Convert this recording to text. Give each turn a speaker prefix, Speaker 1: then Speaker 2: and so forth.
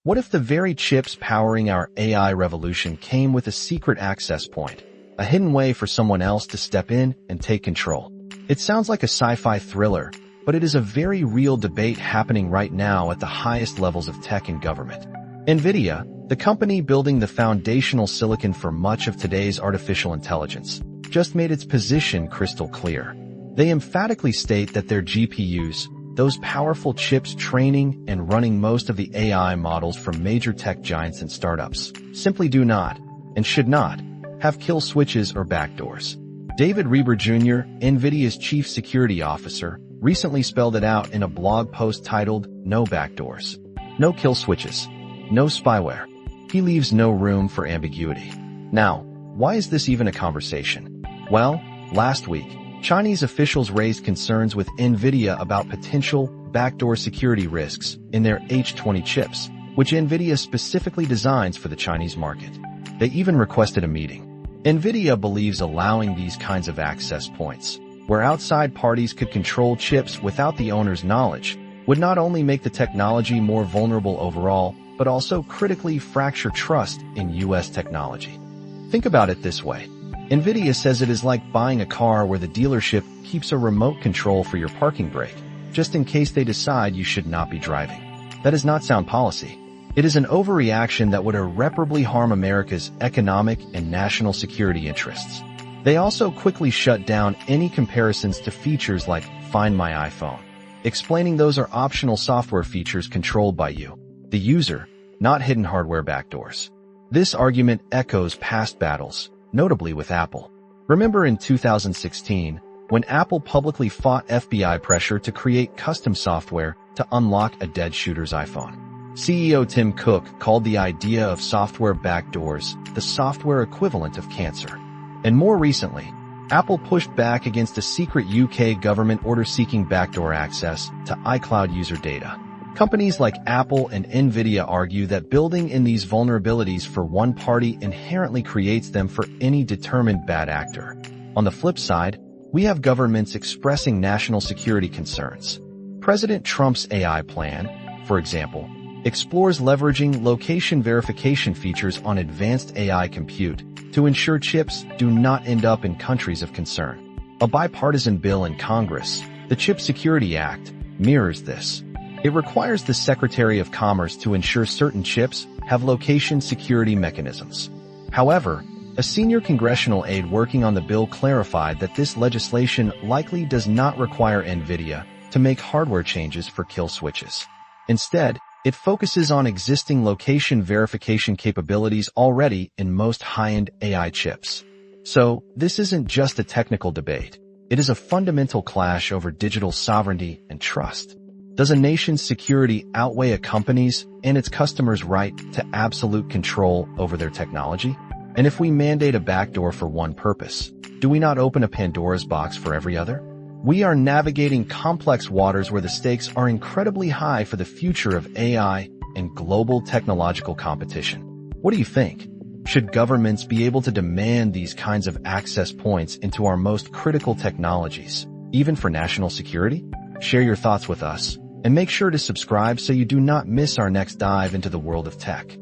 Speaker 1: What if the very chips powering our AI revolution came with a secret access point, a hidden way for someone else to step in and take control? It sounds like a sci-fi thriller, but it is a very real debate happening right now at the highest levels of tech and government. Nvidia, the company building the foundational silicon for much of today's artificial intelligence, just made its position crystal clear. They emphatically state that their GPUs, those powerful chips training and running most of the AI models from major tech giants and startups, simply do not, and should not, have kill switches or backdoors. David Reber Jr., Nvidia's chief security officer, recently spelled it out in a blog post titled, "No backdoors. No kill switches. No spyware." He leaves no room for ambiguity. Now, why is this even a conversation? Well, last week, Chinese officials raised concerns with Nvidia about potential backdoor security risks in their H20 chips, which Nvidia specifically designs for the Chinese market. They even requested a meeting. Nvidia believes allowing these kinds of access points, where outside parties could control chips without the owner's knowledge, would not only make the technology more vulnerable overall, but also critically fracture trust in U.S. technology. Think about it this way. Nvidia says it is like buying a car where the dealership keeps a remote control for your parking brake, just in case they decide you should not be driving. That is not sound policy. It is an overreaction that would irreparably harm America's economic and national security interests. They also quickly shut down any comparisons to features like Find My iPhone, explaining those are optional software features controlled by you, the user, not hidden hardware backdoors. This argument echoes past battles, notably with Apple. Remember in 2016, when Apple publicly fought FBI pressure to create custom software to unlock a dead shooter's iPhone. CEO Tim Cook called the idea of software backdoors the software equivalent of cancer. And more recently, Apple pushed back against a secret UK government order seeking backdoor access to iCloud user data. Companies like Apple and Nvidia argue that building in these vulnerabilities for one party inherently creates them for any determined bad actor. On the flip side, we have governments expressing national security concerns. President Trump's AI plan, for example, explores leveraging location verification features on advanced AI compute to ensure chips do not end up in countries of concern. A bipartisan bill in Congress, the Chip Security Act, mirrors this. It requires the Secretary of Commerce to ensure certain chips have location security mechanisms. However, a senior congressional aide working on the bill clarified that this legislation likely does not require Nvidia to make hardware changes for kill switches. Instead, it focuses on existing location verification capabilities already in most high-end AI chips. So, this isn't just a technical debate. It is a fundamental clash over digital sovereignty and trust. Does a nation's security outweigh a company's and its customers' right to absolute control over their technology? And if we mandate a backdoor for one purpose, do we not open a Pandora's box for every other? We are navigating complex waters where the stakes are incredibly high for the future of AI and global technological competition. What do you think? Should governments be able to demand these kinds of access points into our most critical technologies, even for national security? Share your thoughts with us, and make sure to subscribe so you do not miss our next dive into the world of tech.